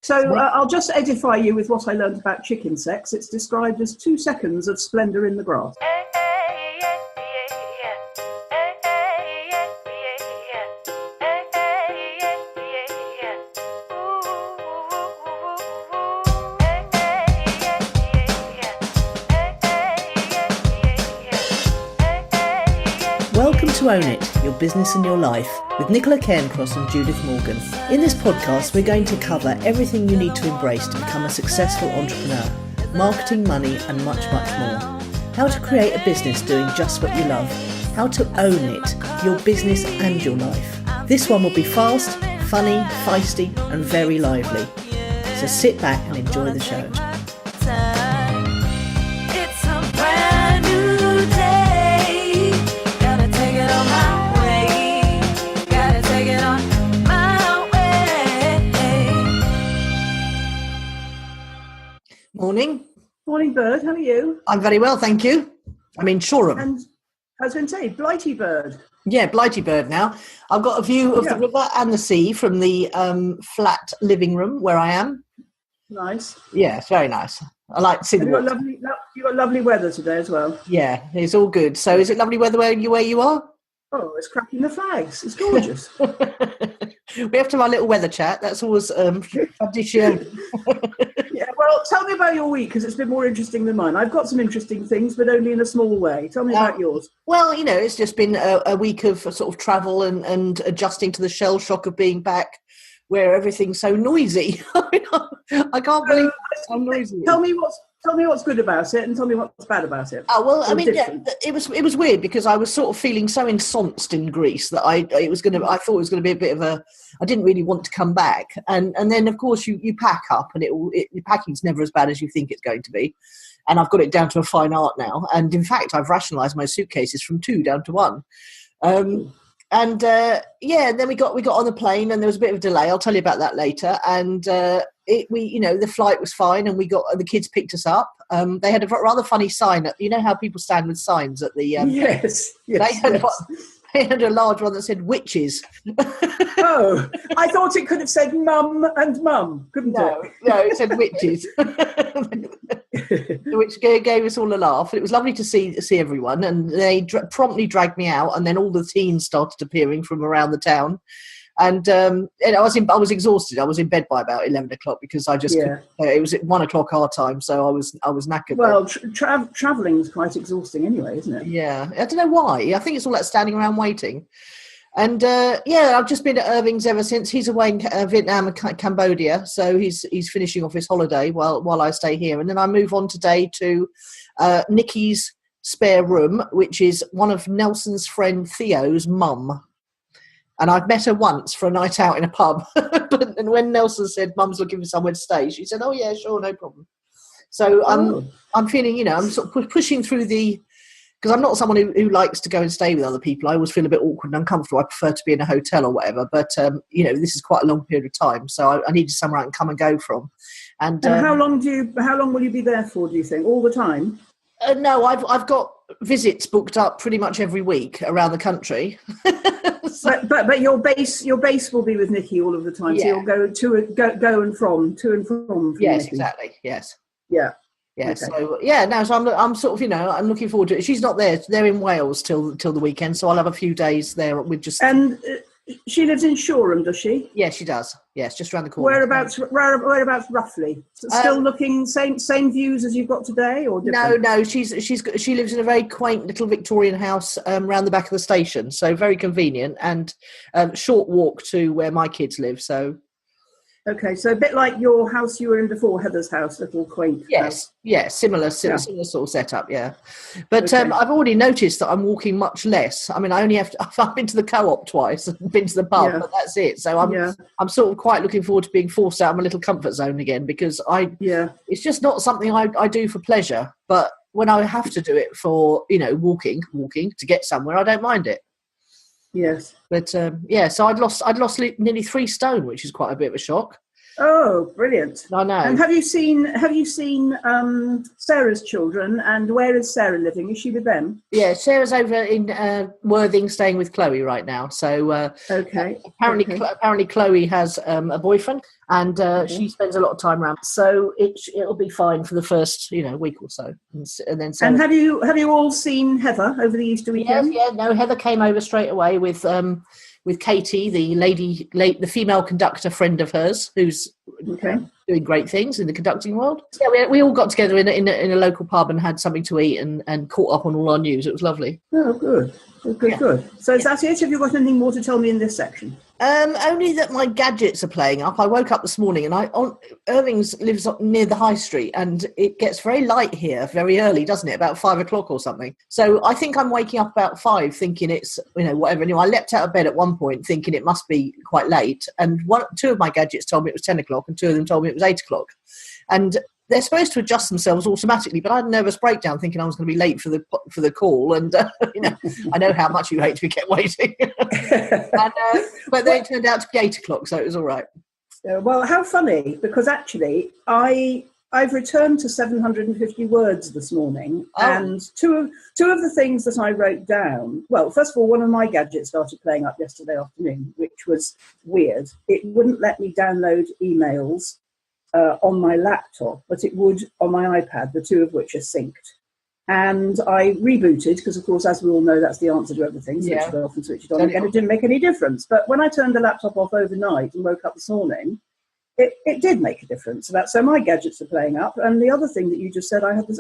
So I'll just edify you with what I learned about chicken sex. It's described as 2 seconds of splendour in the grass. Welcome to Own It, Your Business and Your Life, with Nicola Cairncross and Judith Morgan. In this podcast, we're going to cover everything you need to embrace to become a successful entrepreneur, marketing, money, and much, much more. How to create a business doing just what you love. How to own it, your business and your life. This one will be fast, funny, feisty, and very lively. So sit back and enjoy the show. Morning. Morning, Bird. How are you? I'm very well, thank you. I'm in Shoreham. And I was going to say, Blighty Bird. Yeah, Blighty Bird now. I've got a view of the river and the sea from the flat living room where I am. Nice. Yeah, it's very nice. I like to see the water. You've got lovely weather today as well. Yeah, it's all good. So is it lovely weather where you are? Oh, it's cracking the flags. It's gorgeous. We have to have our little weather chat. That's always tradition. Yeah, well, tell me about your week, because it's been more interesting than mine. I've got some interesting things, but only in a small way. Tell me about yours. Well, it's just been a week of sort of travel and adjusting to the shell shock of being back where everything's so noisy. I can't believe how noisy. Tell me what's good about it, and tell me what's bad about it. Oh well, it was weird because I was sort of feeling so ensconced in Greece that I thought it was going to be a bit of a. I didn't really want to come back, and then of course you pack up, and your packing's never as bad as you think it's going to be, and I've got it down to a fine art now, and in fact I've rationalised my suitcases from 2 down to 1. And then we got on the plane, and there was a bit of a delay. I'll tell you about that later. And the flight was fine, and the kids picked us up. They had a rather funny sign. You know how people stand with signs at the yes. They had a large one that said witches. Oh, I thought it could have said mum and mum, couldn't it? No, it said witches. Which gave us all a laugh. It was lovely to see everyone, and they promptly dragged me out, and then all the teens started appearing from around the town. And I was exhausted. I was in bed by about 11 o'clock because I just it was at 1 o'clock our time, so I was knackered. Well, travelling is quite exhausting anyway, isn't it? Yeah, I don't know why. I think it's all that standing around waiting. And I've just been at Irving's ever since. He's away in Vietnam and Cambodia, so he's finishing off his holiday while I stay here. And then I move on today to Nikki's spare room, which is one of Nelson's friend Theo's mum. And I've met her once for a night out in a pub. And when Nelson said, Mum's looking for somewhere to stay, she said, oh, yeah, sure, no problem. So I'm feeling, I'm sort of pushing through because I'm not someone who likes to go and stay with other people. I always feel a bit awkward and uncomfortable. I prefer to be in a hotel or whatever. But, this is quite a long period of time. So I needed somewhere I can come and go from. And how long will you be there for, do you think? All the time? No, I've got visits booked up pretty much every week around the country. But your base will be with Nikki all of the time. Yeah. So you'll go and from. Yes, Nikki. Exactly. Yes. Yeah. Yeah. Okay. So I'm sort of I'm looking forward to it. She's not there. They're in Wales till the weekend, so I'll have a few days there with just. And she lives in Shoreham, does she? Yeah, she does. Yes, just around the corner. Whereabouts roughly? Still looking same views as you've got today, or different? No. She lives in a very quaint little Victorian house round the back of the station, so very convenient and short walk to where my kids live. So. Okay, so a bit like your house you were in before, Heather's house, little quaint. Yes, similar sort of setup, yeah. But okay. I've already noticed that I'm walking much less. I mean, I only I've been to the co-op twice and been to the pub, but that's it. So I'm sort of quite looking forward to being forced out of my little comfort zone again because it's just not something I do for pleasure. But when I have to do it for, walking to get somewhere, I don't mind it. Yes. But so I'd lost nearly 3 stone, which is quite a bit of a shock. Oh, brilliant! I know. And have you seen Sarah's children? And where is Sarah living? Is she with them? Yeah, Sarah's over in Worthing, staying with Chloe right now. So okay. Apparently Chloe has a boyfriend, and she spends a lot of time around. So it'll be fine for the first week or so, and then. Sarah... And have you all seen Heather over the Easter weekend? Yes, yeah. No, Heather came over straight away with Katie, the female conductor friend of hers, who's doing great things in the conducting world. Yeah, we all got together in a local pub and had something to eat and caught up on all our news. It was lovely. Oh, good. So is that it? Have you got anything more to tell me in this section? Only that my gadgets are playing up. I woke up this morning and Irving's lives up near the high street, and it gets very light here very early, doesn't it? About 5 o'clock or something. So I think I'm waking up about 5 thinking it's, whatever. Anyway, I leapt out of bed at one point thinking it must be quite late. And two of my gadgets told me it was 10 o'clock and two of them told me it was 8 o'clock. And they're supposed to adjust themselves automatically, but I had a nervous breakdown thinking I was going to be late for the call, and I know how much you hate to be kept waiting. But then it turned out to be 8 o'clock, so it was all right. Well, how funny, because actually I've returned to 750 words this morning, and two of the things that I wrote down. Well, first of all, one of my gadgets started playing up yesterday afternoon, which was weird. It wouldn't let me download emails on my laptop, but it would on my iPad, the two of which are synced. And I rebooted, because of course, as we all know, that's the answer to everything. Switch it off and switch it on again. It didn't make any difference. But when I turned the laptop off overnight and woke up this morning, it did make a difference. So my gadgets are playing up. And the other thing that you just said, I had this,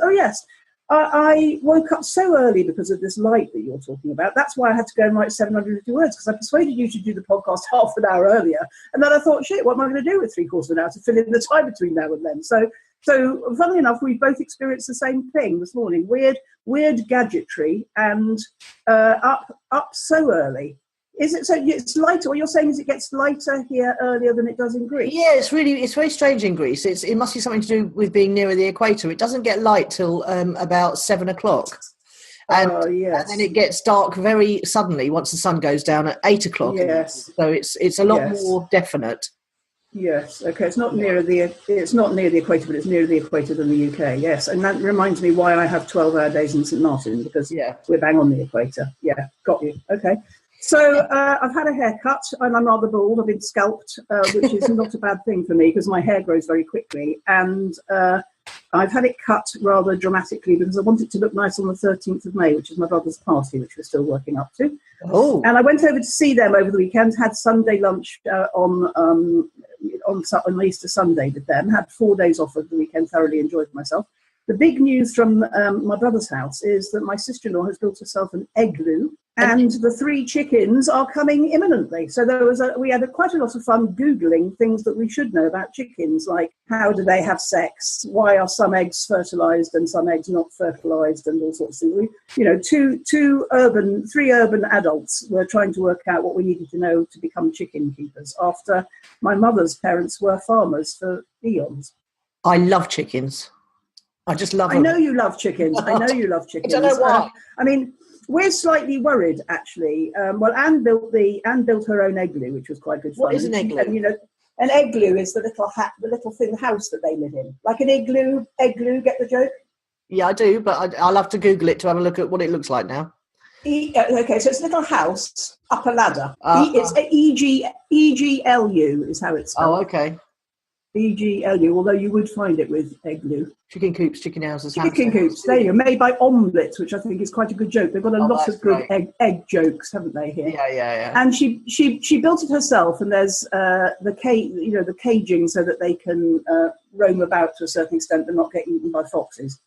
I woke up so early because of this light that you're talking about. That's why I had to go and write 750 words, because I persuaded you to do the podcast half an hour earlier. And then I thought, shit, what am I going to do with 3/4 of an hour to fill in the time between now and then? So funnily enough, we both experienced the same thing this morning. Weird gadgetry, and up so early. Is it so? It's lighter. What you're saying is it gets lighter here earlier than it does in Greece. Yeah, it's very strange in Greece. It must be something to do with being nearer the equator. It doesn't get light till about 7 o'clock, and then it gets dark very suddenly once the sun goes down at 8 o'clock. Yes, so it's a lot more definite. Yes. Okay. It's not near the equator, but it's nearer the equator than the UK. Yes, and that reminds me why I have 12-hour days in St Martin, because we're bang on the equator. Yeah, got you. Okay. So I've had a haircut, and I'm rather bald. I've been scalped, which is not a bad thing for me because my hair grows very quickly. And I've had it cut rather dramatically because I want it to look nice on the 13th of May, which is my brother's party, which we're still working up to. Oh. And I went over to see them over the weekend, had Sunday lunch on Easter Sunday with them, had 4 days off of the weekend, thoroughly enjoyed myself. The big news from my brother's house is that my sister-in-law has built herself an igloo, and the 3 chickens are coming imminently. So we had quite a lot of fun Googling things that we should know about chickens, like how do they have sex, why are some eggs fertilised and some eggs not fertilised, and all sorts of things. 3 urban adults were trying to work out what we needed to know to become chicken keepers after my mother's parents were farmers for eons. I love chickens. I just love them. I know you love chickens. I don't know why. We're slightly worried, actually. Anne built her own igloo, which was quite good fun. What is an igloo? And, an igloo is the little thin house that they live in, like an igloo. Get the joke? Yeah, I do, but I'll have to Google it to have a look at what it looks like now. Okay, so it's a little house up a ladder. It's EGLU is how it's spelled. Oh, okay. EGLU, although you would find it with igloo. Chicken coops, chicken houses. Chicken coops, there you go. Made by Omelette, which I think is quite a good joke. They've got a lot of good egg jokes, haven't they, here? Yeah. And she built it herself, and there's the caging so that they can roam about to a certain extent and not get eaten by foxes.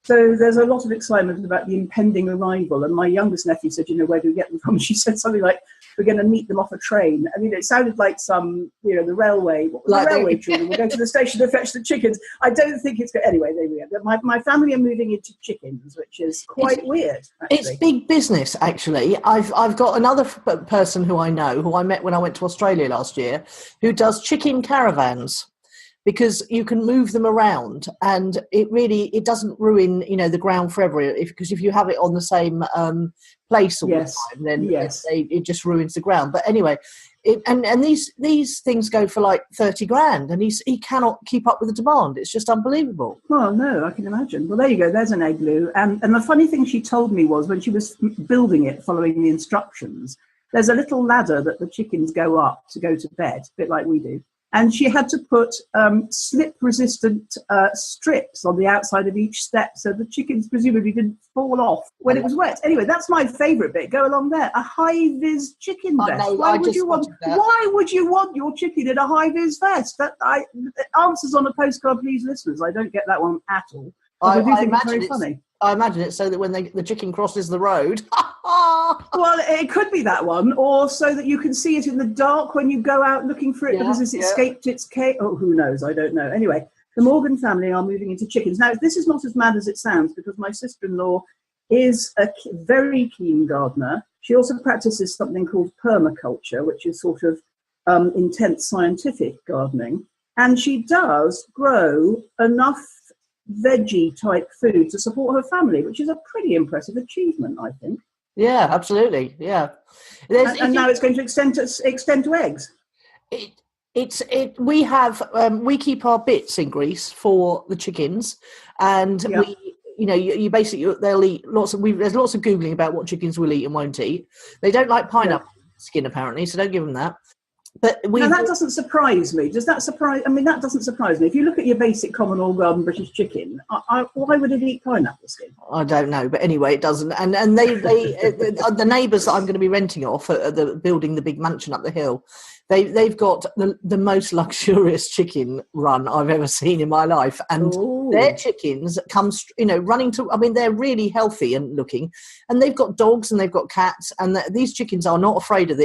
So there's a lot of excitement about the impending arrival. And my youngest nephew said, where do we get them from? She said something like, we're going to meet them off a train. I mean, it sounded like some, the railway. The railway children will go to the station to fetch the chickens. I don't think it's good. Anyway, there we go. My family are moving into chickens, which is quite weird, actually. It's big business, actually. I've got another person who I know, who I met when I went to Australia last year, who does chicken caravans. Because you can move them around, and it doesn't ruin the ground forever. Because if you have it on the same place all the time, then it just ruins the ground. But anyway, And these things go for like 30 grand, and he cannot keep up with the demand. It's just unbelievable. Well, no, I can imagine. Well, there you go. There's an igloo. And the funny thing she told me was when she was building it, following the instructions, there's a little ladder that the chickens go up to go to bed, a bit like we do. And she had to put slip-resistant strips on the outside of each step so the chickens presumably didn't fall off when it was wet. Anyway, that's my favourite bit. Go along there. A high-vis chicken vest. Why would you want your chicken in a high-vis vest? Answers on a postcard, please, listeners. I don't get that one at all. I do think it's very funny. I imagine it's so that when the chicken crosses the road. Well, it could be that one, or so that you can see it in the dark when you go out looking for it because it's escaped its cage. Oh, who knows? I don't know. Anyway, the Morgan family are moving into chickens. Now, this is not as mad as it sounds because my sister-in-law is a very keen gardener. She also practices something called permaculture, which is sort of intense scientific gardening. And she does grow enough veggie type food to support her family, which is a pretty impressive achievement, I think. Yeah, absolutely. Yeah. And now it's going to extend to eggs. We keep our bits in grease for the chickens, and you basically they'll eat lots of. There's lots of googling about what chickens will eat and won't eat. They don't like pineapple skin apparently, so don't give them that. But that doesn't surprise me. Does that surprise? I mean, that doesn't surprise me. If you look at your basic common all garden British chicken, why would it eat pineapple skin? I don't know, but anyway, it doesn't. And they the neighbours that I'm going to be renting off are building the big mansion up the hill. They've got the most luxurious chicken run I've ever seen in my life, and their chickens come running to. I mean, they're really healthy and looking, and they've got dogs and they've got cats, and these chickens are not afraid of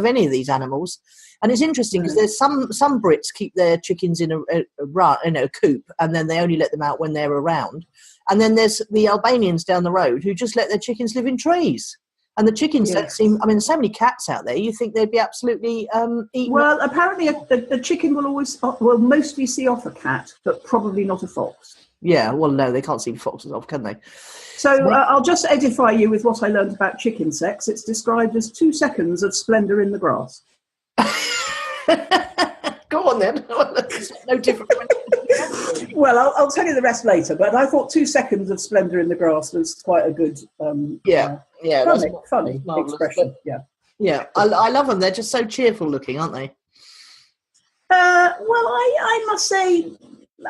any of these animals. And it's interesting because there's some Brits keep their chickens in a coop, and then they only let them out when they're around. And then there's the Albanians down the road who just let their chickens live in trees. And the chickens don't seem. I mean, there's so many cats out there. You think they'd be absolutely eaten? Well, apparently a chicken will mostly see off a cat, but probably not a fox. Yeah. Well, no, they can't see foxes off, can they? So I'll just edify you with what I learned about chicken sex. It's described as 2 seconds of splendour in the grass. Go on then. It's no different. Well, I'll tell you the rest later. But I thought 2 seconds of splendour in the grass was quite a good. Funny expression. Yeah. I love them. They're just so cheerful looking, aren't they? Well, I must say,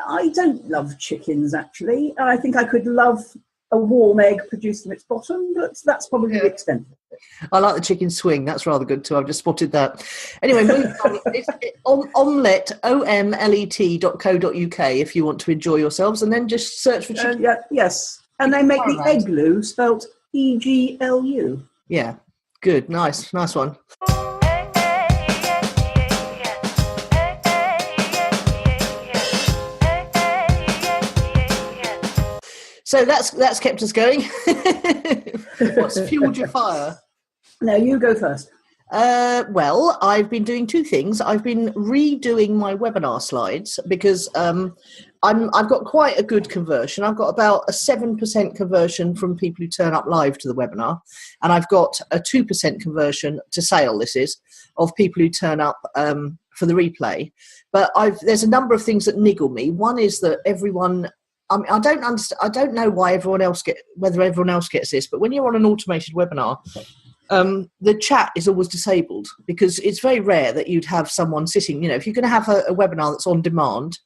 I don't love chickens. Actually, I think I could love a warm egg produced from its bottom, but that's probably the extent of it. I like the chicken swing. That's rather good too. I've just spotted that. Anyway, omelette, omlet.co.uk if you want to enjoy yourselves, and then just search for chicken. Yes, and they make the eggloo spelt EGLU. Yeah, good, nice one. So that's kept us going. What's fueled your fire? No, you go first. Well, I've been doing 2 things. I've been redoing my webinar slides because I've got quite a good conversion. I've got about a 7% conversion from people who turn up live to the webinar, and I've got a 2% conversion to sale. This is of people who turn up for the replay. But there's a number of things that niggle me. One is that everyone. I mean, I don't understand. I don't know why whether everyone else gets this, but when you're on an automated webinar, the chat is always disabled because it's very rare that you'd have someone sitting. If you're going to have a webinar that's on demand,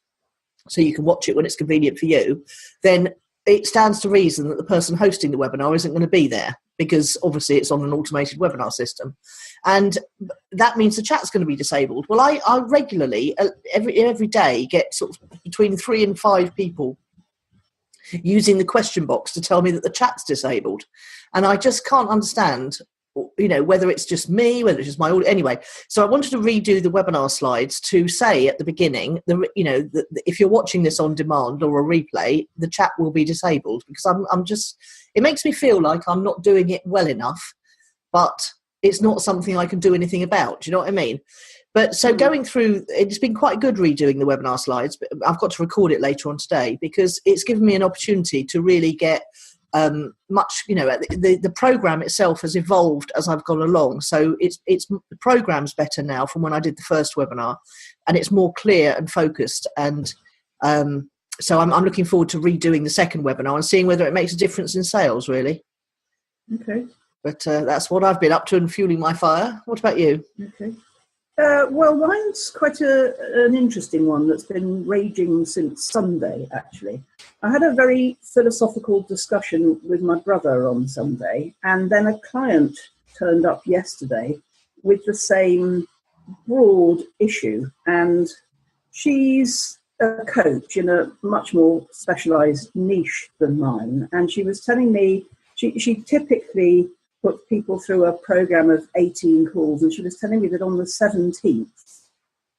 so you can watch it when it's convenient for you, then it stands to reason that the person hosting the webinar isn't going to be there because obviously it's on an automated webinar system, and that means the chat's going to be disabled. Well, I regularly every day get sort of between 3 and 5 people using the question box to tell me that the chat's disabled, and I just can't understand whether it's just me, whether it's just my audio. Anyway, so I wanted to redo the webinar slides to say at the beginning that if you're watching this on demand or a replay, the chat will be disabled, because I'm just, it makes me feel like I'm not doing it well enough, but it's not something I can do anything about. Do you know what I mean? But so going through, it's been quite good redoing the webinar slides, but I've got to record it later on today because it's given me an opportunity to really get much, the program itself has evolved as I've gone along. So the program's better now from when I did the first webinar, and it's more clear and focused. And so I'm looking forward to redoing the second webinar and seeing whether it makes a difference in sales, really. Okay. But that's what I've been up to and fueling my fire. What about you? Okay. Well, mine's quite an interesting one that's been raging since Sunday, actually. I had a very philosophical discussion with my brother on Sunday, and then a client turned up yesterday with the same broad issue. And she's a coach in a much more specialised niche than mine. And she was telling me she typically put people through a program of 18 calls, and she was telling me that on the 17th,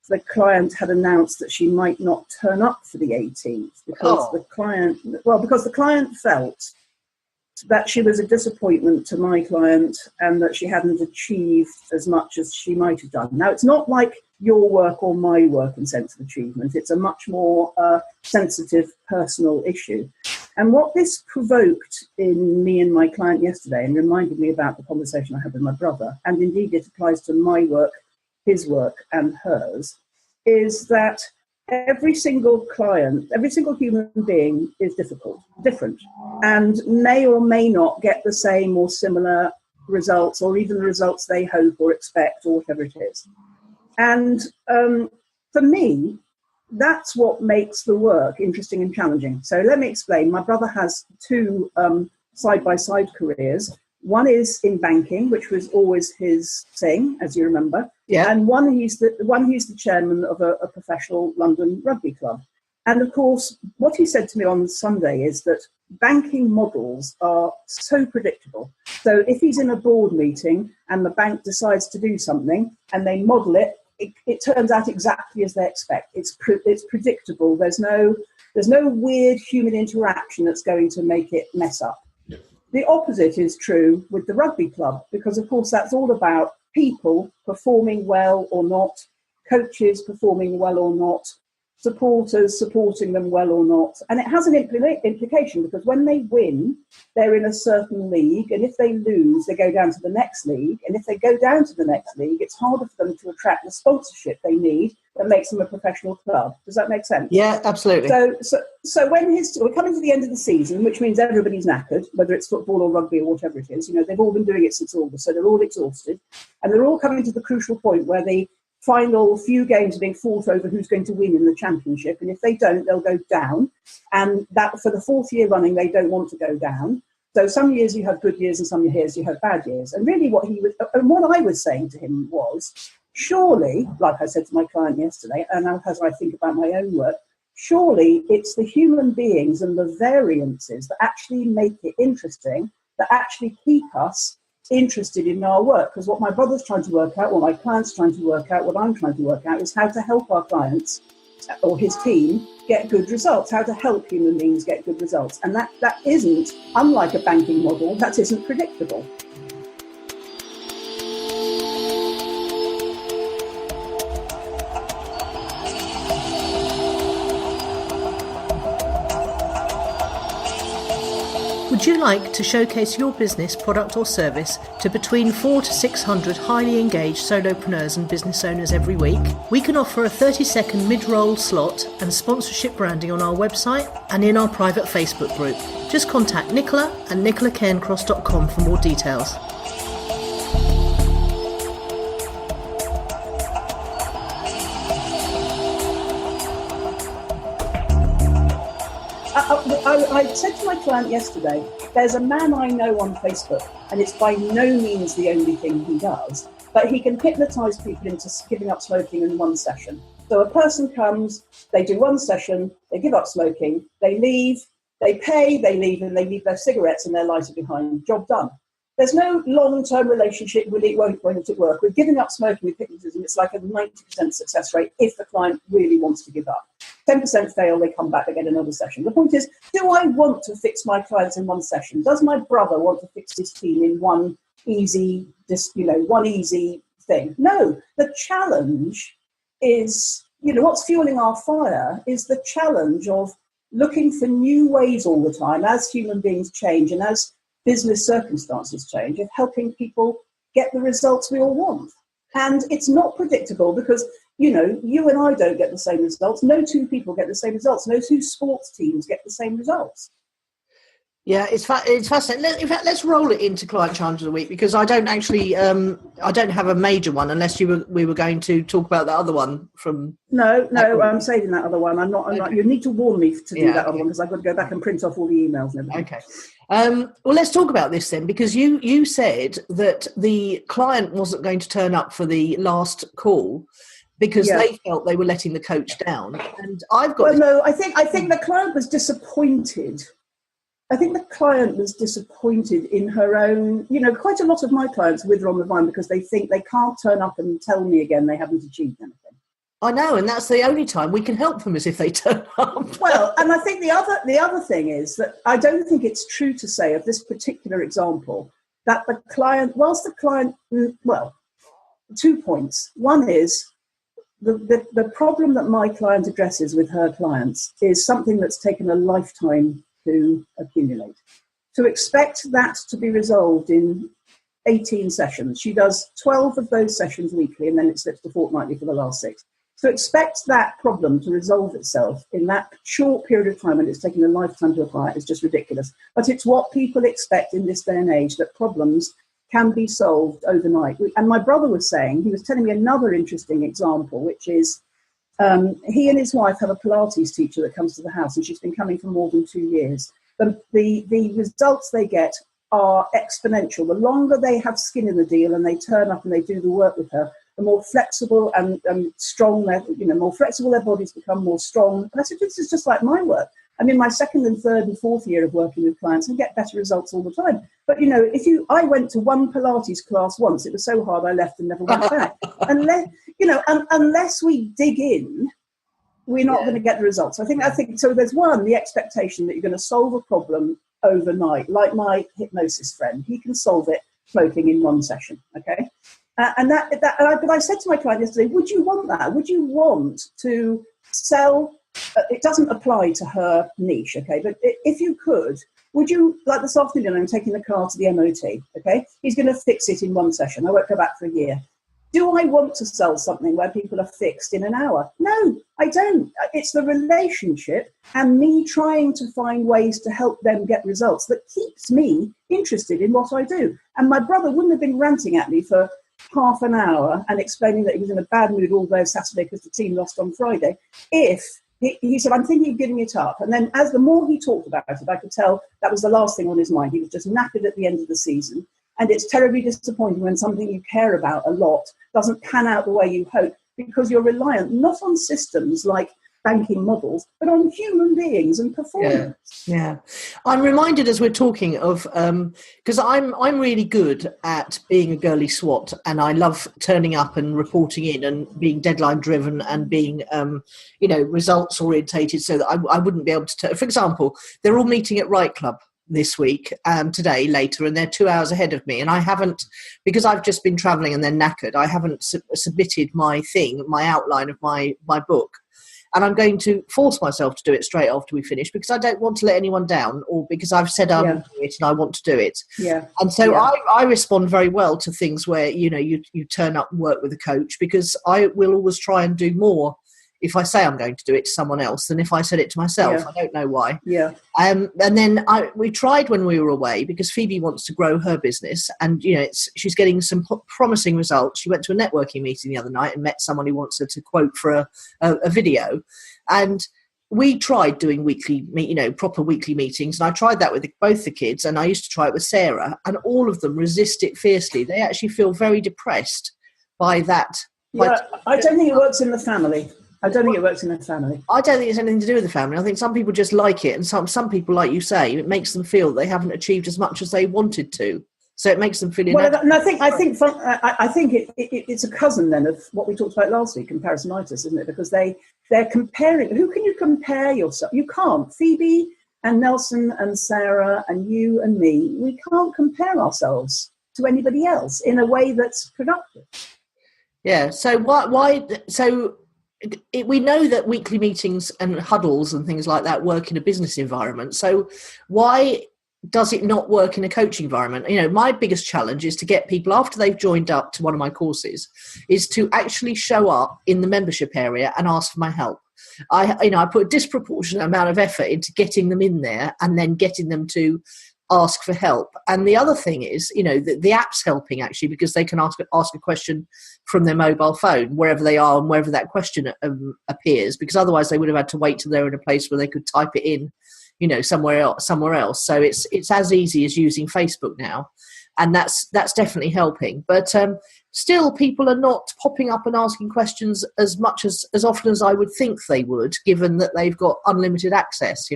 the client had announced that she might not turn up for the 18th because the client felt that she was a disappointment to my client and that she hadn't achieved as much as she might have done. Now, it's not like your work or my work in sense of achievement. It's a much more sensitive personal issue. And what this provoked in me and my client yesterday, and reminded me about the conversation I had with my brother, and indeed it applies to my work, his work and hers, is that every single client, every single human being is different, and may or may not get the same or similar results, or even the results they hope or expect, or whatever it is. And for me, that's what makes the work interesting and challenging. So let me explain. My brother has two side-by-side careers. One is in banking, which was always his thing, as you remember. Yeah. And he's the chairman of a professional London rugby club. And of course, what he said to me on Sunday is that banking models are so predictable. So if he's in a board meeting and the bank decides to do something and they model it, it turns out exactly as they expect. It's predictable. There's no weird human interaction that's going to make it mess up. The opposite is true with the rugby club, because of course that's all about people performing well or not, coaches performing well or not, supporters supporting them well or not. And it has an implication, because when they win, they're in a certain league, and if they lose, they go down to the next league. And if they go down to the next league, it's harder for them to attract the sponsorship they need that makes them a professional club. Does that make sense? Yeah, absolutely. So when we're coming to the end of the season, which means everybody's knackered, whether it's football or rugby or whatever it is, they've all been doing it since August, so they're all exhausted, and they're all coming to the crucial point where the final few games are being fought over who's going to win in the championship, and if they don't, they'll go down, and that for the fourth year running they don't want to go down. So some years you have good years and some years you have bad years. And really what I was saying to him was, surely, like I said to my client yesterday, and as I think about my own work, surely it's the human beings and the variances that actually make it interesting, that actually keep us interested in our work. Because what my brother's trying to work out, what my client's trying to work out, what I'm trying to work out is how to help our clients or his team get good results, how to help human beings get good results. And that isn't, unlike a banking model, that isn't predictable. Would you like to showcase your business, product or service to between 400 to 600 highly engaged solopreneurs and business owners every week? We can offer a 30-second mid-roll slot and sponsorship branding on our website and in our private Facebook group. Just contact Nicola at nicolacairncross.com for more details. I said to my client yesterday, there's a man I know on Facebook, and it's by no means the only thing he does, but he can hypnotise people into giving up smoking in one session. So a person comes, they do one session, they give up smoking, they leave, they pay, they leave, and they leave their cigarettes and their lighter behind. Job done. There's no long-term relationship with it, won't it work. With giving up smoking with hypnotism, it's like a 90% success rate if the client really wants to give up. 10% fail, they come back, they get another session. The point is, do I want to fix my clients in one session? Does my brother want to fix his team in one easy thing? No. The challenge is, what's fueling our fire is the challenge of looking for new ways all the time as human beings change and as business circumstances change, of helping people get the results we all want. And it's not predictable because, you know, you and I don't get the same results. No two people get the same results. No two sports teams get the same results. Yeah, it's fascinating. In fact, let's roll it into client challenge of the week, because I don't actually, I don't have a major one unless we were going to talk about the other one from. No, I'm saving that other one. I'm not. You need to warn me to do that other one because I've got to go back and print off all the emails and everything. Okay. Well, let's talk about this then, because you said that the client wasn't going to turn up for the last call because they felt they were letting the coach down, and I've got. Well, no, I think the client was disappointed. I think the client was disappointed in her own, you know, quite a lot of my clients wither on the vine because they think they can't turn up and tell me again they haven't achieved anything. I know, and that's the only time we can help them is if they turn up. Well, and I think the other thing is that I don't think it's true to say of this particular example that the client, well, 2 points. One is the problem that my client addresses with her clients is something that's taken a lifetime to accumulate. To expect that to be resolved in 18 sessions, she does 12 of those sessions weekly and then it slips to fortnightly for the last 6. To expect that problem to resolve itself in that short period of time, and it's taken a lifetime to apply it, is just ridiculous. But it's what people expect in this day and age, that problems can be solved overnight. And my brother was saying, he was telling me another interesting example, which is he and his wife have a Pilates teacher that comes to the house, and she's been coming for more than 2 years. The results they get are exponential. The longer they have skin in the deal and they turn up and they do the work with her, the more flexible and strong, more flexible their bodies become, more strong. And I said, this is just like my work. I'm in my 2nd and 3rd and 4th year of working with clients and get better results all the time. But, you know, I went to one Pilates class once, it was so hard I left and never went back. Unless we dig in, we're not going to get the results. I think so. There's the expectation that you're going to solve a problem overnight, like my hypnosis friend. He can solve it floating in 1 session. Okay. But I said to my client yesterday, would you want that? Would you want to sell? It doesn't apply to her niche, okay? But if you could, would you, like this afternoon, I'm taking the car to the MOT, okay? He's going to fix it in 1 session. I won't go back for a year. Do I want to sell something where people are fixed in an hour? No, I don't. It's the relationship and me trying to find ways to help them get results that keeps me interested in what I do. And my brother wouldn't have been ranting at me for half an hour and explaining that he was in a bad mood all day Saturday because the team lost on Friday if he said, I'm thinking of giving it up. And then as the more he talked about it, I could tell that was the last thing on his mind. He was just knackered at the end of the season. And it's terribly disappointing when something you care about a lot doesn't pan out the way you hope, because you're reliant not on systems like banking models, but on human beings and performance. Yeah. I'm reminded as we're talking of, because I'm really good at being a girly SWAT, and I love turning up and reporting in and being deadline driven and being, results orientated, so that I wouldn't be able to, for example, they're all meeting at Right Club this week, today, later, and they're 2 hours ahead of me, and I haven't, because I've just been travelling and then knackered, I haven't submitted my outline of my book. And I'm going to force myself to do it straight after we finish, because I don't want to let anyone down, or because I've said I'm going to do it and I want to do it. Yeah. And so I respond very well to things where, you turn up and work with a coach, because I will always try and do more if I say I'm going to do it to someone else than if I said it to myself. I don't know why. Yeah. And then we tried when we were away, because Phoebe wants to grow her business, and she's getting some promising results. She went to a networking meeting the other night and met someone who wants her to quote for a video, and we tried doing proper weekly meetings, and I tried that with both the kids, and I used to try it with Sarah, and all of them resist it fiercely. They actually feel very depressed by that. I don't think it works in the family. I don't think it's anything to do with the family. I think some people just like it, and some people, like you say, it makes them feel they haven't achieved as much as they wanted to. So it makes them feel inadequate. Well, and I think it's a cousin then of what we talked about last week, comparisonitis, isn't it? Because they're comparing. Who can you compare yourself? You can't. Phoebe and Nelson and Sarah and you and me, we can't compare ourselves to anybody else in a way that's productive. Yeah. So why? So we know that weekly meetings and huddles and things like that work in a business environment. So why does it not work in a coaching environment? My biggest challenge is to get people, after they've joined up to one of my courses, is to actually show up in the membership area and ask for my help. I put a disproportionate amount of effort into getting them in there and then getting them to ask for help. And the other thing is, the app's helping actually, because they can ask a question from their mobile phone wherever they are and wherever that question appears, because otherwise they would have had to wait till they're in a place where they could type it in, somewhere else. So it's as easy as using Facebook now, and that's definitely helping. But still, people are not popping up and asking questions as often as I would think they would, given that they've got unlimited access.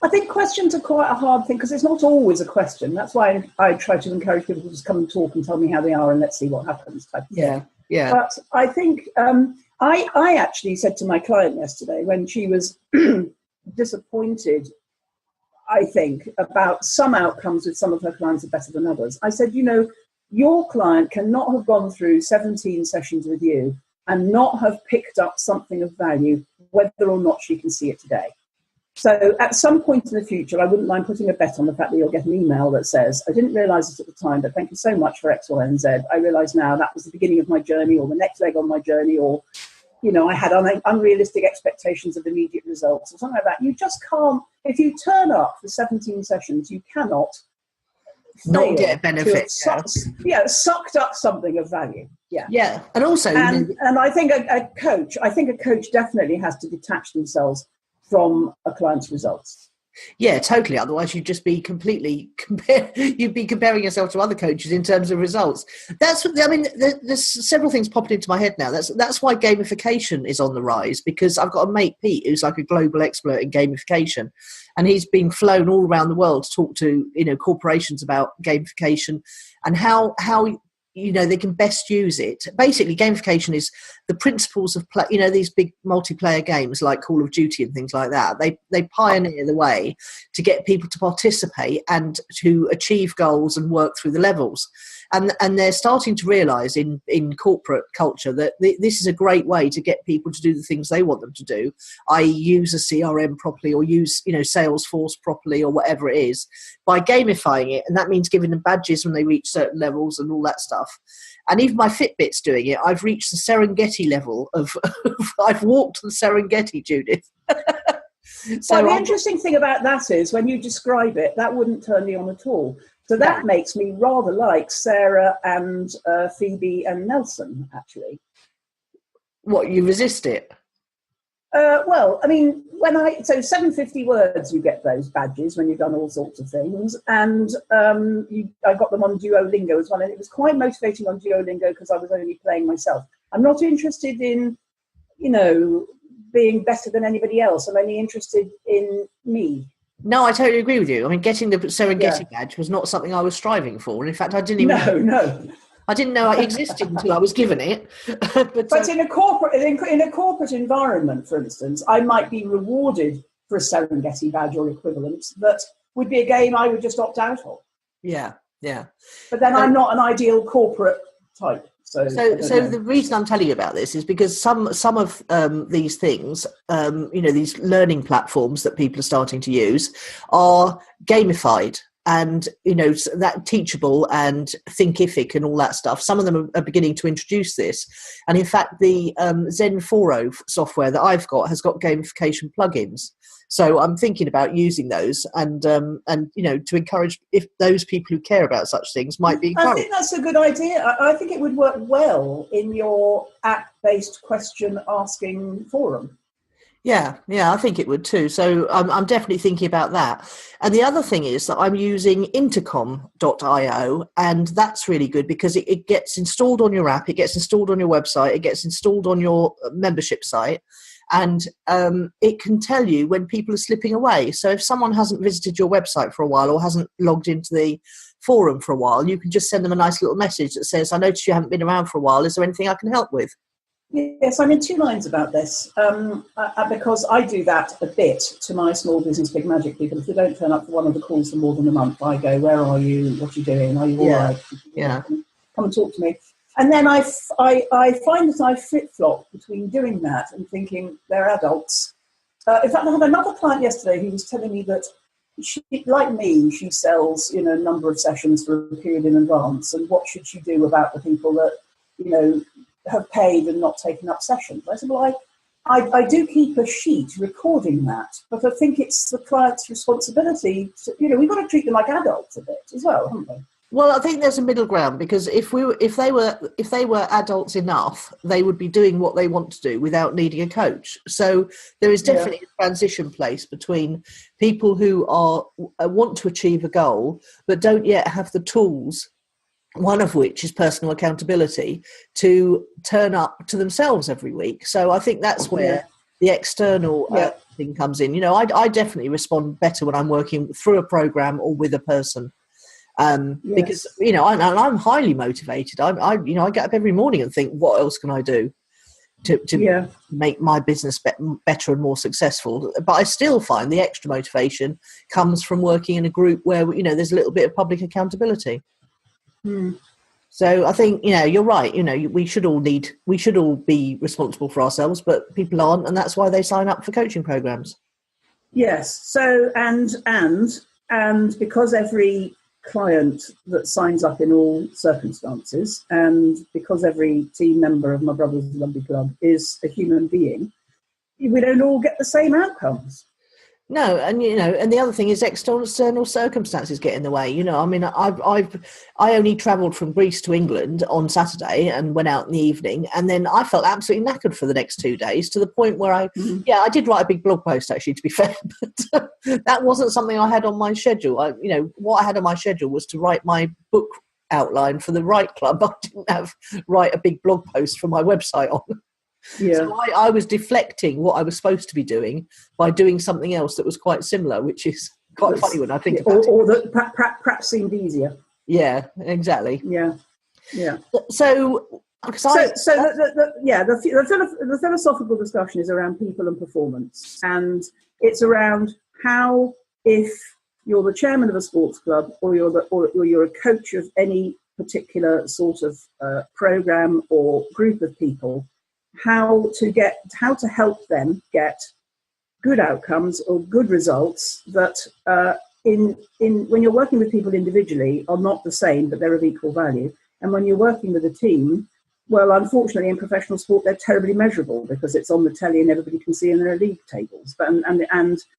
I think questions are quite a hard thing because it's not always a question. That's why I try to encourage people to just come and talk and tell me how they are and let's see what happens. Type of thing. Yeah. But I think I actually said to my client yesterday when she was disappointed, I think, about some outcomes with some of her clients are better than others. I said, your client cannot have gone through 17 sessions with you and not have picked up something of value, whether or not she can see it today. So at some point in the future, I wouldn't mind putting a bet on the fact that you'll get an email that says, I didn't realise this at the time, but thank you so much for X, Y, and Z. I realise now that was the beginning of my journey or the next leg on my journey, or, I had unrealistic expectations of immediate results or something like that. You just can't, if you turn up for 17 sessions, you cannot not get a benefit. Sucked up something of value. Yeah. And also, and I think a coach definitely has to detach themselves from a client's results. Yeah, totally. Otherwise, you'd just be you'd be comparing yourself to other coaches in terms of results. There's several things popping into my head now. That's why gamification is on the rise, because I've got a mate, Pete, who's like a global expert in gamification, and he's been flown all around the world to talk to, corporations about gamification and how they can best use it. Basically, gamification is the principles of play. These big multiplayer games like Call of Duty and things like that. They pioneer the way to get people to participate and to achieve goals and work through the levels. And they're starting to realise in corporate culture that this is a great way to get people to do the things they want them to do, i.e. use a CRM properly or use, Salesforce properly or whatever it is, by gamifying it. And that means giving them badges when they reach certain levels and all that stuff. And even my Fitbit's doing it. I've reached the Serengeti level of I've walked the Serengeti, Judith. So the interesting thing about that is when you describe it, that wouldn't turn me on at all. So that makes me rather like Sarah and Phoebe and Nelson, actually. What, you resist it? Well, so 750 words, you get those badges when you've done all sorts of things. And I got them on Duolingo as well. And it was quite motivating on Duolingo because I was only playing myself. I'm not interested in, being better than anybody else. I'm only interested in me. No, I totally agree with you. Getting the Serengeti badge was not something I was striving for. And in fact, I didn't even... No. I didn't know it existed until I was given it. but in a corporate environment, for instance, I might be rewarded for a Serengeti badge or equivalent that would be a game I would just opt out of. Yeah. But then I'm not an ideal corporate type. So the reason I'm telling you about this is because some of these things, these learning platforms that people are starting to use are gamified and, that teachable and Thinkific and all that stuff. Some of them are beginning to introduce this. And in fact, the Zen4o software that I've got has got gamification plugins. So I'm thinking about using those and to encourage if those people who care about such things might be encouraged. I think that's a good idea. I think it would work well in your app-based question asking forum. Yeah, I think it would too. So I'm definitely thinking about that. And the other thing is that I'm using intercom.io, and that's really good because it gets installed on your app, it gets installed on your website, it gets installed on your membership site. And it can tell you when people are slipping away. So if someone hasn't visited your website for a while or hasn't logged into the forum for a while, you can just send them a nice little message that says, I noticed you haven't been around for a while. Is there anything I can help with? Yes, I'm in two lines about this because I do that a bit to my small business big magic people. If they don't turn up for one of the calls for more than a month, I go, where are you? What are you doing? Are you all right? Yeah. Come and talk to me. And then I find that I flip-flop between doing that and thinking they're adults. In fact, I had another client yesterday who was telling me that she, like me, she sells, a number of sessions for a period in advance. And what should she do about the people that, have paid and not taken up sessions? I said, well, I do keep a sheet recording that, but I think it's the client's responsibility to, we've got to treat them like adults a bit as well, haven't we? Well, I think there's a middle ground, because if they were adults enough, they would be doing what they want to do without needing a coach. So there is definitely a transition place between people who want to achieve a goal but don't yet have the tools, one of which is personal accountability, to turn up to themselves every week. So I think that's where the external thing comes in. I definitely respond better when I'm working through a program or with a person. Because I'm highly motivated. I get up every morning and think, what else can I do to make my business better and more successful? But I still find the extra motivation comes from working in a group where there's a little bit of public accountability. So I think you're right. We should all be responsible for ourselves, but people aren't, and that's why they sign up for coaching programs. Yes. So and because every client that signs up in all circumstances, and because every team member of my brother's rugby club is a human being, we don't all get the same outcomes. No, and the other thing is external circumstances get in the way. I only travelled from Greece to England on Saturday and went out in the evening, and then I felt absolutely knackered for the next 2 days, to the point where I did write a big blog post, actually, to be fair, but that wasn't something I had on my schedule. What I had on my schedule was to write my book outline for the Right Club. I didn't write a big blog post for my website on. Yeah. So I was deflecting what I was supposed to be doing by doing something else that was quite similar, which is quite funny when I think about it. Or that perhaps seemed easier. Yeah, exactly. Yeah. So the philosophical discussion is around people and performance, and it's around how, if you're the chairman of a sports club or you're a coach of any particular sort of program or group of people, how to help them get good outcomes or good results that when you're working with people individually are not the same, but they're of equal value. And when you're working with a team, well, unfortunately, in professional sport, they're terribly measurable because it's on the telly and everybody can see in their league tables. But and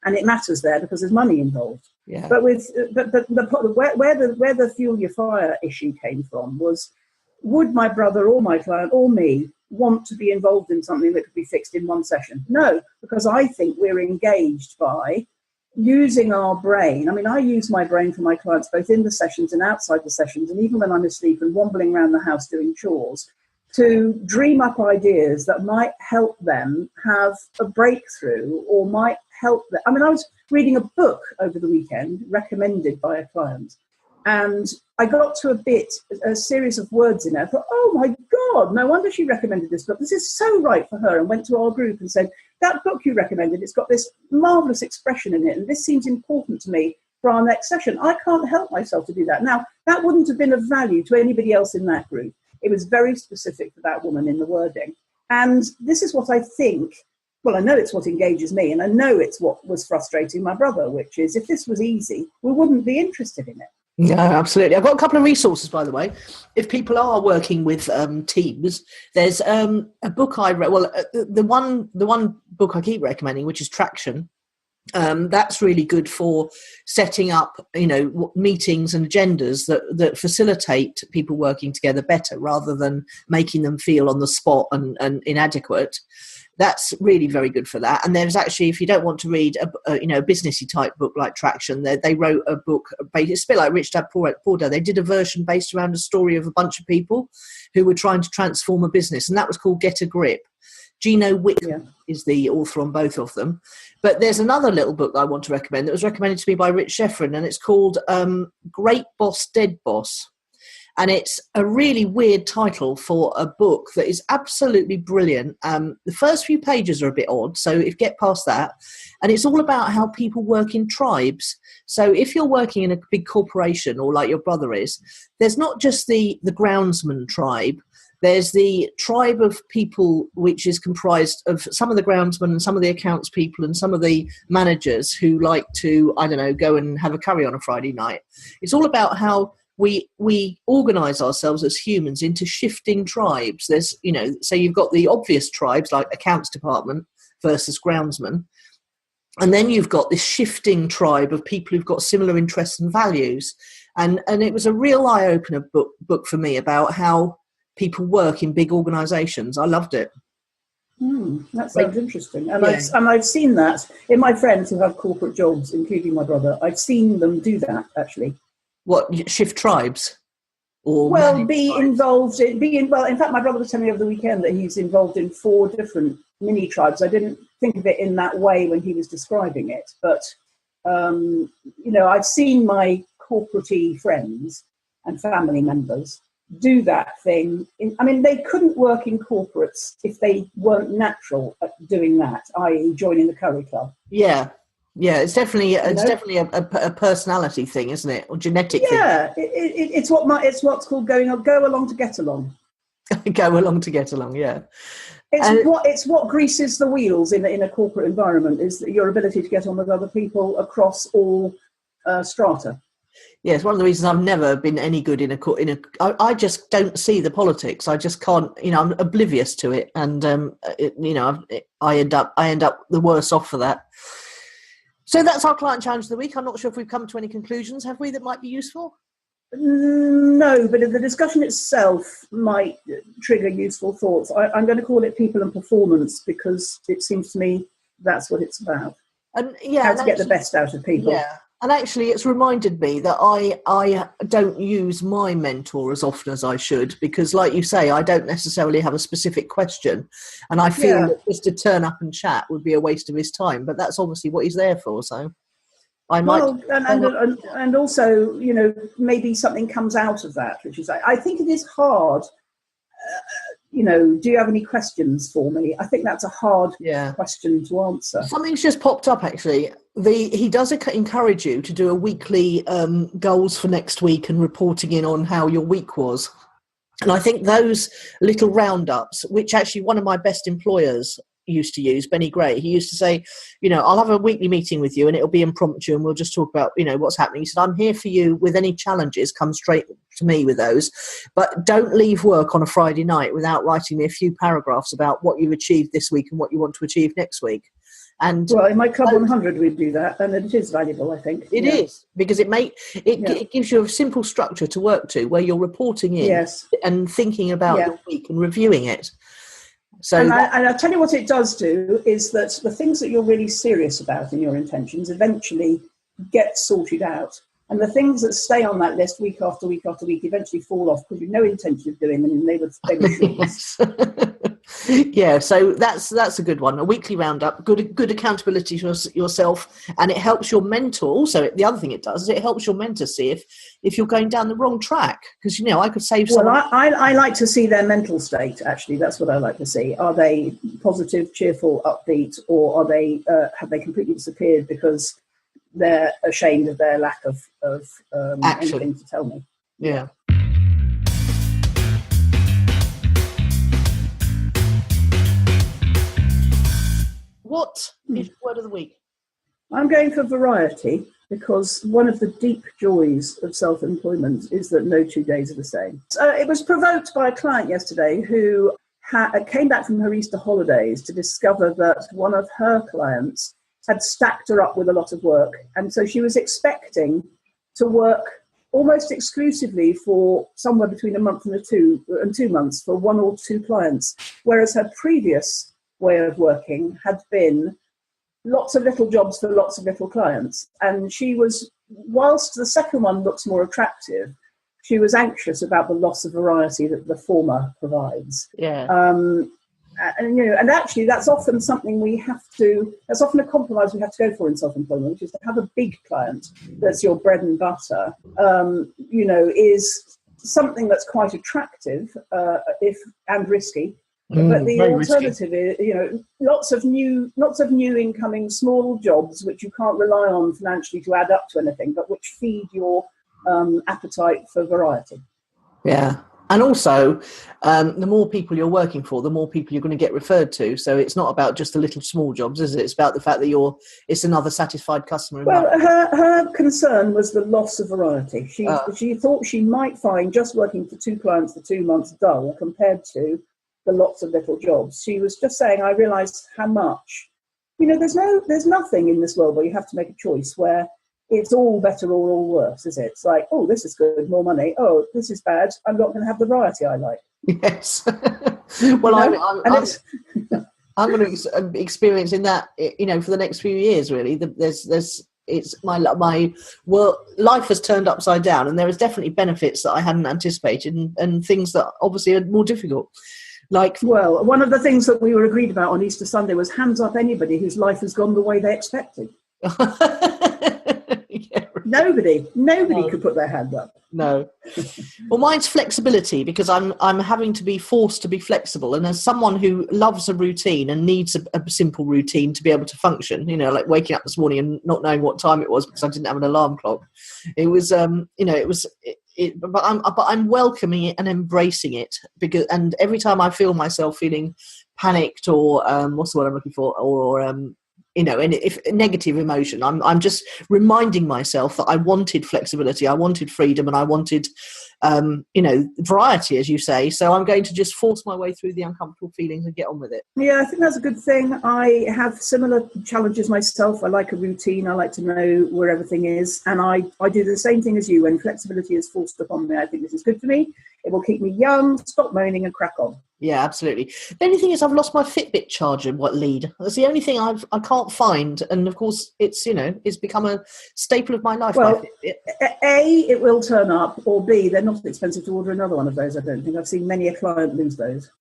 it matters there because there's money involved. Yeah. But where the fuel your fire issue came from was, would my brother or my client or me want to be involved in something that could be fixed in one session? No, because I think we're engaged by using our brain. I mean, I use my brain for my clients both in the sessions and outside the sessions, and even when I'm asleep and wambling around the house doing chores, to dream up ideas that might help them have a breakthrough or might help them. I mean, I was reading a book over the weekend recommended by a client, and I got to a series of words in it. I thought, oh my God, no wonder she recommended this book. This is so right for her. And went to our group and said, that book you recommended, it's got this marvellous expression in it, and this seems important to me for our next session. I can't help myself to do that. Now, that wouldn't have been of value to anybody else in that group. It was very specific for that woman in the wording. And this is what I think, well, I know it's what engages me, and I know it's what was frustrating my brother, which is, if this was easy, we wouldn't be interested in it. No, absolutely. I've got a couple of resources, by the way. If people are working with teams, there's a book I read. Well, the one book I keep recommending, which is Traction. That's really good for setting up, meetings and agendas that facilitate people working together better, rather than making them feel on the spot and inadequate. That's really very good for that. And there's actually, if you don't want to read a businessy type book like Traction, they wrote a book. It's a bit like Rich Dad Poor Dad. They did a version based around a story of a bunch of people who were trying to transform a business, and that was called Get a Grip. Gino Wick is the author on both of them. But there's another little book I want to recommend that was recommended to me by Rich Sheffrin, and it's called Great Boss, Dead Boss. And it's a really weird title for a book that is absolutely brilliant. The first few pages are a bit odd, so if you get past that. And it's all about how people work in tribes. So if you're working in a big corporation, or like your brother is, there's not just the groundsman tribe, There's the tribe of people which is comprised of some of the groundsmen and some of the accounts people and some of the managers who like to, I don't know, go and have a curry on a Friday night. It's all about how we organise ourselves as humans into shifting tribes. There's, so you've got the obvious tribes like accounts department versus groundsman. And then you've got this shifting tribe of people who've got similar interests and values. And it was a real eye-opener book for me about how people work in big organisations. I loved it. That sounds interesting. And I've seen that in my friends who have corporate jobs, including my brother. I've seen them do that, actually. What, shift tribes? Or involved in, well, in fact, my brother was telling me over the weekend that he's involved in 4 different mini tribes. I didn't think of it in that way when he was describing it, but, I've seen my corporate-y friends and family members do that thing. They couldn't work in corporates if they weren't natural at doing that, i.e. joining the curry club. Yeah, it's definitely a personality thing, isn't it, or genetic thing? Yeah, it's what's called go along to get along. Go along to get along, yeah. It's what greases the wheels in a corporate environment, is your ability to get on with other people across all strata. Yeah, it's one of the reasons I've never been any good I just don't see the politics. I just can't, I'm oblivious to it, and I end up the worse off for that. So that's our client challenge of the week. I'm not sure if we've come to any conclusions, have we, that might be useful? No, but the discussion itself might trigger useful thoughts. I'm going to call it people and performance, because it seems to me that's what it's about. How to get the best out of people. Yeah. And actually, it's reminded me that I don't use my mentor as often as I should, because, like you say, I don't necessarily have a specific question. And I feel that just to turn up and chat would be a waste of his time. But that's obviously what he's there for. So I might. Well, and also, maybe something comes out of that, which is, I think it is hard. Do you have any questions for me? I think that's a hard question to answer. Something's just popped up, actually. He does encourage you to do a weekly goals for next week and reporting in on how your week was. And I think those little roundups, which actually one of my best employers used to use, Benny Gray, he used to say, I'll have a weekly meeting with you and it'll be impromptu and we'll just talk about, what's happening. He said, I'm here for you with any challenges, come straight to me with those, but don't leave work on a Friday night without writing me a few paragraphs about what you've achieved this week and what you want to achieve next week. And in my Club 100 we do that, and it is valuable, I think. It is, because it gives you a simple structure to work to, where you're reporting in and thinking about your week and reviewing it. So, and I'll tell you what it does do is that the things that you're really serious about in your intentions eventually get sorted out. And the things that stay on that list week after week after week eventually fall off because you've no intention of doing them, and they were Yeah, so that's a good one. A weekly roundup, good accountability to yourself, and it helps your mentor. Also, the other thing it does is it helps your mentor see if you're going down the wrong track, because I could save someone. Well, I like to see their mental state. Actually, that's what I like to see. Are they positive, cheerful, upbeat, or are they have they completely disappeared because they're ashamed of their lack of anything to tell me? Yeah. What is the word of the week? I'm going for variety, because one of the deep joys of self-employment is that no 2 days are the same. It was provoked by a client yesterday who came back from her Easter holidays to discover that one of her clients had stacked her up with a lot of work. And so she was expecting to work almost exclusively for somewhere between a month and 2 months for 1 or 2 clients, whereas her previous way of working had been lots of little jobs for lots of little clients. And she was, whilst the second one looks more attractive, she was anxious about the loss of variety that the former provides. Yeah. And actually that's often something that's often a compromise we have to go for in self-employment, which is to have a big client that's your bread and butter, is something that's quite attractive and risky. But the alternative is, lots of new incoming small jobs which you can't rely on financially to add up to anything, but which feed your appetite for variety. Yeah, And also, the more people you're working for, the more people you're going to get referred to. So it's not about just the little small jobs, is it? It's about the fact that it's another satisfied customer. Well, her concern was the loss of variety. She thought she might find just working for 2 clients for 2 months dull compared to the lots of little jobs. She was just saying, I realised how much, there's nothing in this world where you have to make a choice where it's all better or all worse, is it? It's like, oh, this is good, more money. Oh, this is bad. I'm not going to have the variety I like. Yes. Well, I'm going to be experiencing that, for the next few years. Really, it's my work. Life has turned upside down, and there is definitely benefits that I hadn't anticipated, and things that obviously are more difficult. Well, one of the things that we were agreed about on Easter Sunday was hands up anybody whose life has gone the way they expected. Yeah, Nobody could put their hand up. No. Well, mine's flexibility, because I'm having to be forced to be flexible. And as someone who loves a routine and needs a simple routine to be able to function, like waking up this morning and not knowing what time it was because I didn't have an alarm clock. It was, but I'm welcoming it and embracing it, and every time I feel myself feeling panicked or what's the word I'm looking for, or and if negative emotion, I'm just reminding myself that I wanted flexibility, I wanted freedom, and I wanted, variety, as you say. So I'm going to just force my way through the uncomfortable feelings and get on with it. Yeah, I think that's a good thing. I have similar challenges myself. I like a routine. I like to know where everything is. And I do the same thing as you. When flexibility is forced upon me, I think this is good for me. It will keep me young, stop moaning and crack on. Yeah, absolutely. The only thing is I've lost my Fitbit charger lead. That's the only thing I can't find. And of course, it's become a staple of my life. Well, A, it will turn up, or B, they're not expensive to order another one of those, I don't think. I've seen many a client lose those.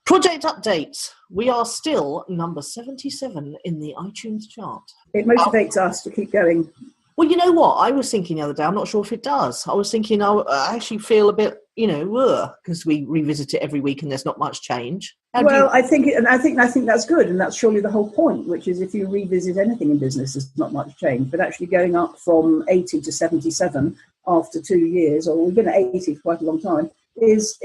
Project updates. We are still number 77 in the iTunes chart. It motivates us to keep going. Well, you know what? I was thinking the other day, I'm not sure if it does. I was thinking I actually feel a bit, because we revisit it every week and there's not much change. I think that's good, and that's surely the whole point, which is if you revisit anything in business, there's not much change. But actually going up from 80 to 77 after 2 years, or we've been at 80 for quite a long time, is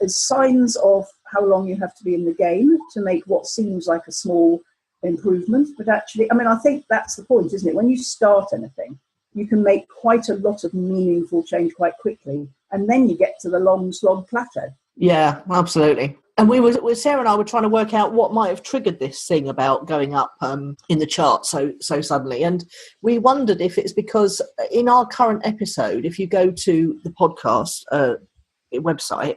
signs of how long you have to be in the game to make what seems like a small improvement. But actually, I think that's the point, isn't it? When you start anything, you can make quite a lot of meaningful change quite quickly, and then you get to the long slog plateau. Yeah, absolutely. And Sarah and I were trying to work out what might have triggered this thing about going up in the chart so suddenly. And we wondered if it's because in our current episode, if you go to the podcast website,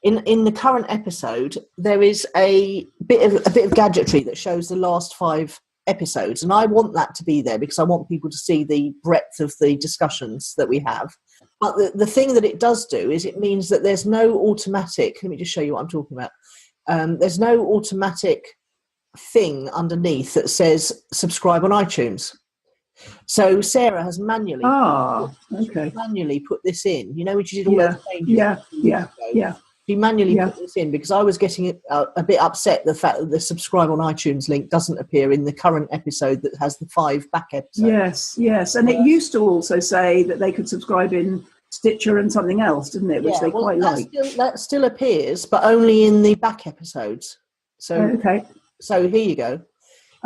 in the current episode, there is a bit of gadgetry that shows the last 5 episodes, and I want that to be there because I want people to see the breadth of the discussions that we have. But the thing that it does do is it means that there's no automatic. Let me just show you what I'm talking about. There's no automatic thing underneath that says subscribe on iTunes. So Sarah has manually put this in. When she did all those changes. Yeah. She manually put this in because I was getting a bit upset the fact that the subscribe on iTunes link doesn't appear in the current episode that has the 5 back episodes. Yes. And it used to also say that they could subscribe in Stitcher and something else, didn't it? Which they quite like. That still appears, but only in the back episodes. So So here you go.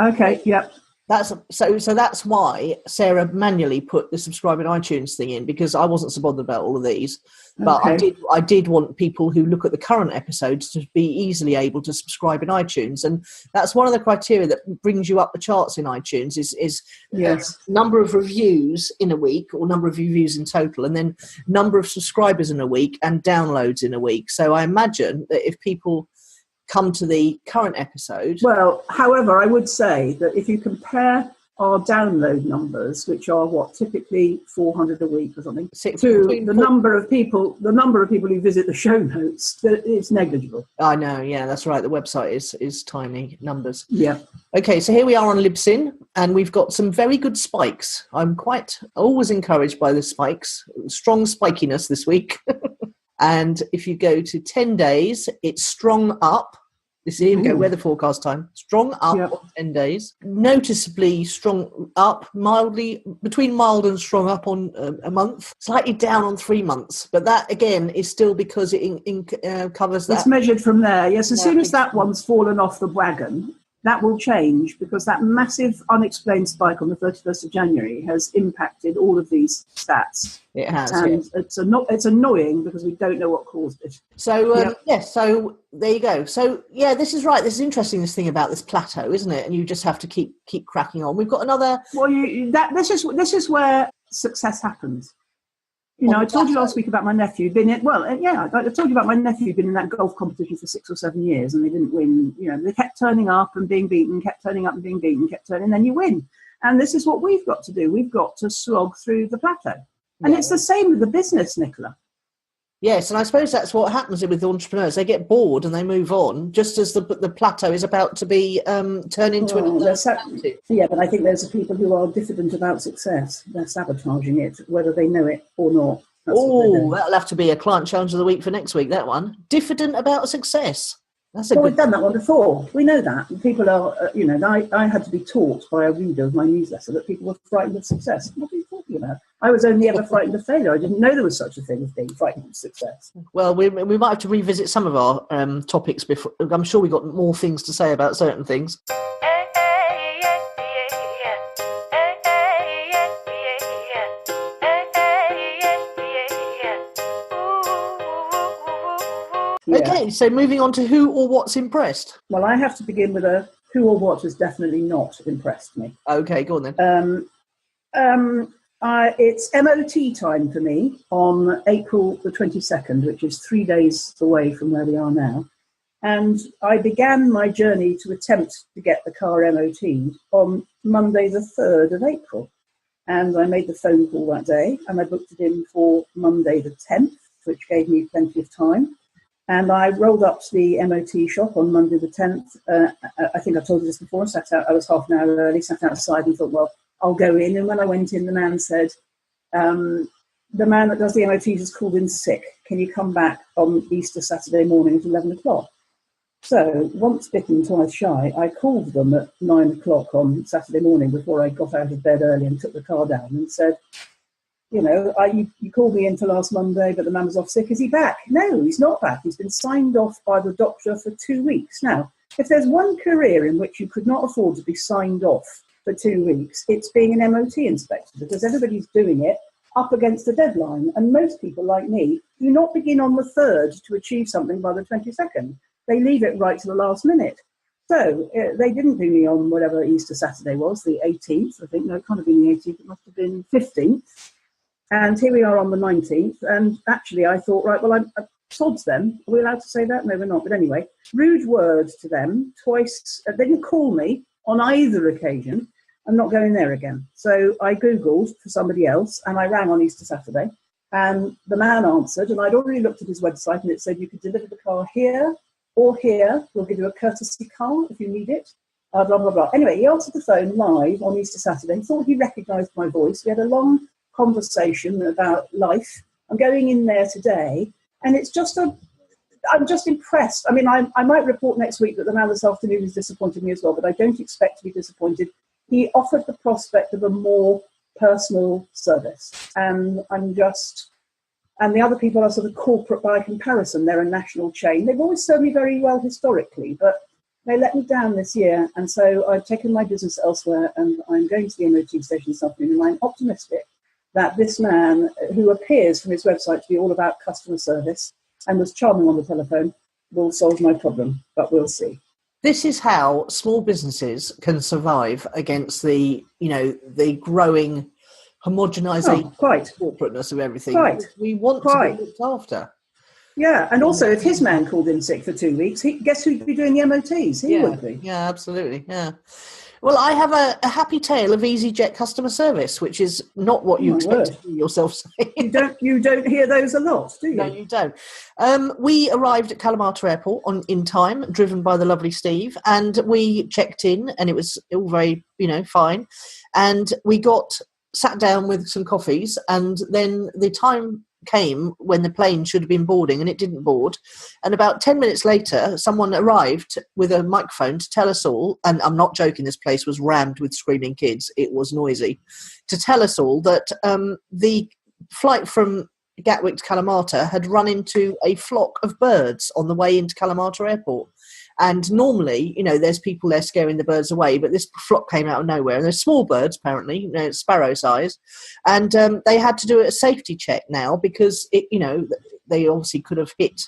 Okay, yep. That's why Sarah manually put the subscribe on iTunes thing in, because I wasn't so bothered about all of these. But I did want people who look at the current episodes to be easily able to subscribe in iTunes, and that's one of the criteria that brings you up the charts in iTunes is number of reviews in a week, or number of reviews in total, and then number of subscribers in a week and downloads in a week. So I imagine that if people come to the current episode. Well, however, I would say that if you compare our download numbers, which are typically 400 a week or something, to the number of people who visit the show notes, it's negligible. I know, yeah, that's right. The website is tiny numbers. Yeah. Okay, so here we are on Libsyn, and we've got some very good spikes. I'm always encouraged by the spikes. Strong spikiness this week. And if you go to 10 days, it's strong up. Here we go, weather forecast time. Strong up on 10 days. Noticeably strong up, between mild and strong up on a month. Slightly down on 3 months. But that, again, is still because it covers that. It's measured from there. Yes, as soon as that one's fallen off the wagon, that will change, because that massive unexplained spike on the 31st of January has impacted all of these stats. It has, and it's annoying because we don't know what caused it. So, so there you go. So, this is right. This is interesting, this thing about this plateau, isn't it? And you just have to keep cracking on. We've got another... Well, this is where success happens. I told you last week about my nephew being I told you about my nephew being in that golf competition for 6 or 7 years, and they didn't win. They kept turning up and being beaten, kept turning up and being beaten, and then you win. And this is what we've got to do. We've got to slog through the plateau. And it's the same with the business, Nicola. Yes, and I suppose that's what happens with entrepreneurs. They get bored and they move on, just as the plateau is about to be turned into Yeah, but I think there's people who are diffident about success. They're sabotaging it, whether they know it or not. That'll have to be a client challenge of the week for next week, that one. Diffident about success. We've done that one before. We know that. People are, I had to be taught by a reader of my newsletter that people were frightened of success. What are you talking about? I was only ever frightened of failure. I didn't know there was such a thing as being frightened of success. Well, we might have to revisit some of our topics before. I'm sure we've got more things to say about certain things. Okay, so moving on to who or what's impressed. Well, I have to begin with a who or what has definitely not impressed me. Okay, go on then. It's MOT time for me on April the 22nd, which is 3 days away from where we are now. And I began my journey to attempt to get the car MOT'd on Monday the 3rd of April. And I made the phone call that day, and I booked it in for Monday the 10th, which gave me plenty of time. And I rolled up to the MOT shop on Monday the 10th. I think I told you this before. I was half an hour early, sat outside and thought, well, I'll go in. And when I went in, the man said, the man that does the MOTs is called in sick. Can you come back on Easter Saturday morning at 11 o'clock? So once bitten, twice shy, I called them at 9 o'clock on Saturday morning before I got out of bed early and took the car down and said, you called me in for last Monday, but the man was off sick. Is he back? No, he's not back. He's been signed off by the doctor for 2 weeks. Now, if there's one career in which you could not afford to be signed off for 2 weeks, it's being an MOT inspector, because everybody's doing it up against the deadline. And most people, like me, do not begin on the 3rd to achieve something by the 22nd. They leave it right to the last minute. So they didn't do me on whatever Easter Saturday was, the 18th. I think, no, it can't have been the 18th. It must have been 15th. And here we are on the 19th. And actually, I thought, right, well, I'm sods them. Are we allowed to say that? No, we're not. But anyway, rude word to them twice. They didn't call me on either occasion. I'm not going there again. So I Googled for somebody else, and I rang on Easter Saturday. And the man answered, and I'd already looked at his website, and it said you could deliver the car here or here. We'll give you a courtesy car if you need it. Blah, blah, blah. Anyway, he answered the phone live on Easter Saturday. He thought he recognised my voice. We had a long conversation about life. I'm going in there today, and I'm just impressed. I mean, I might report next week that the man this afternoon has disappointed me as well, but I don't expect to be disappointed. He offered the prospect of a more personal service, and and the other people are sort of corporate by comparison. They're a national chain. They've always served me very well historically, but they let me down this year, and so I've taken my business elsewhere, and I'm going to the MOT station this afternoon, and I'm optimistic that this man, who appears from his website to be all about customer service and was charming on the telephone, will solve my problem, but we'll see. This is how small businesses can survive against the growing homogenisation, corporateness of everything. Right. We want to be looked after. Yeah, and also if his man called in sick for 2 weeks, guess who'd be doing the MOTs? He would be. Yeah, absolutely, yeah. Well, I have a happy tale of EasyJet customer service, which is not what you expect to hear yourself say. You don't hear those a lot, do you? No, you don't. We arrived at Kalamata Airport in time, driven by the lovely Steve, and we checked in, and it was all very, fine. And we sat down with some coffees, and then the time came when the plane should have been boarding, and it didn't board. And about 10 minutes later, someone arrived with a microphone to tell us all, and I'm not joking, this place was rammed with screaming kids. It was noisy. To tell us all that the flight from Gatwick to Kalamata had run into a flock of birds on the way into Kalamata Airport. And normally, there's people there scaring the birds away, but this flock came out of nowhere. And they're small birds, apparently, sparrow size. And they had to do a safety check now because, they obviously could have hit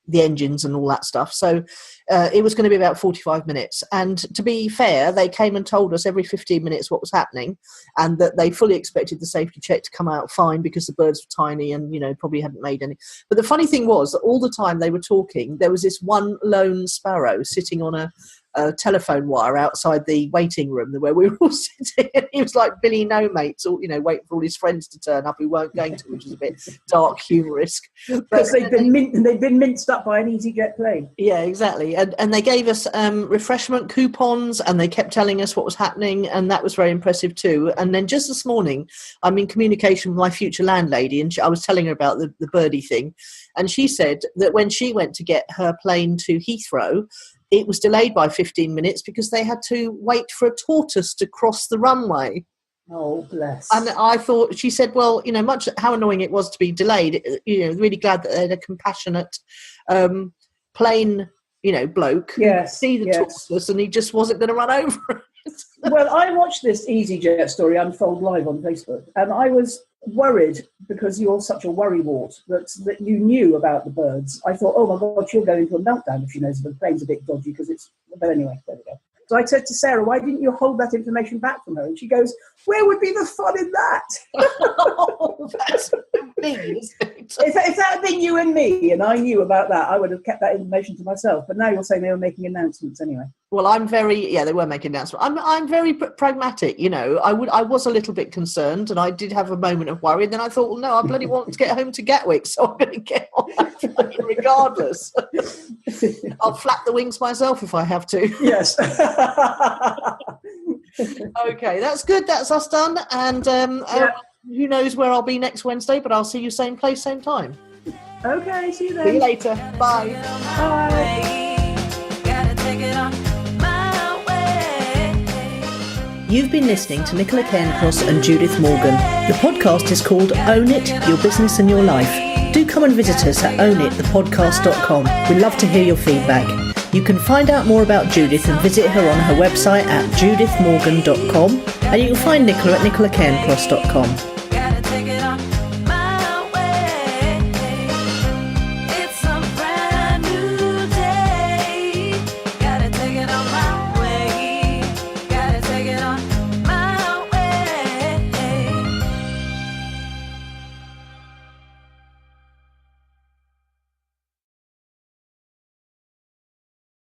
the engines and all that stuff. So it was going to be about 45 minutes. And to be fair, they came and told us every 15 minutes what was happening, and that they fully expected the safety check to come out fine because the birds were tiny and, probably hadn't made any. But the funny thing was that all the time they were talking, there was this one lone sparrow sitting on a telephone wire outside the waiting room where we were all sitting, and he was like Billy No Mates, or waiting for all his friends to turn up who weren't going to, which was a bit dark humorous. Because they've been minced up by an EasyJet plane. Yeah, exactly. And they gave us refreshment coupons, and they kept telling us what was happening, and that was very impressive too. And then just this morning, I'm in communication with my future landlady, and I was telling her about the birdie thing, and she said that when she went to get her plane to Heathrow, it was delayed by 15 minutes because they had to wait for a tortoise to cross the runway. Oh, bless. And I thought, she said, well, much how annoying it was to be delayed, really glad that they had a compassionate plane, bloke who see the tortoise, and he just wasn't going to run over it. Well, I watched this EasyJet story unfold live on Facebook, and I was worried because you're such a worrywart that you knew about the birds. I thought, oh my God, she'll go into a meltdown if she knows the plane's a bit dodgy because it's. But anyway, there we go. So I said to Sarah, why didn't you hold that information back from her? And she goes, where would be the fun in that? Oh, that's me, isn't it? If that had been you and me, and I knew about that, I would have kept that information to myself. But now you're saying they were making announcements anyway. Well, they were making announcements. I'm very pragmatic, I was a little bit concerned, and I did have a moment of worry. And then I thought, well, no, I bloody want to get home to Gatwick, so I'm going to get on that plane regardless. I'll flap the wings myself if I have to. Yes. Okay, that's good. That's us done. And who knows where I'll be next Wednesday, but I'll see you same place, same time. Okay, see you then. See you later. Bye. Bye. You've been listening to Nicola Cairncross and Judith Morgan. The podcast is called Own It, Your Business and Your Life. Do come and visit us at ownitthepodcast.com. We'd love to hear your feedback. You can find out more about Judith and visit her on her website at judithmorgan.com, and you can find Nicola at nicolacairncross.com.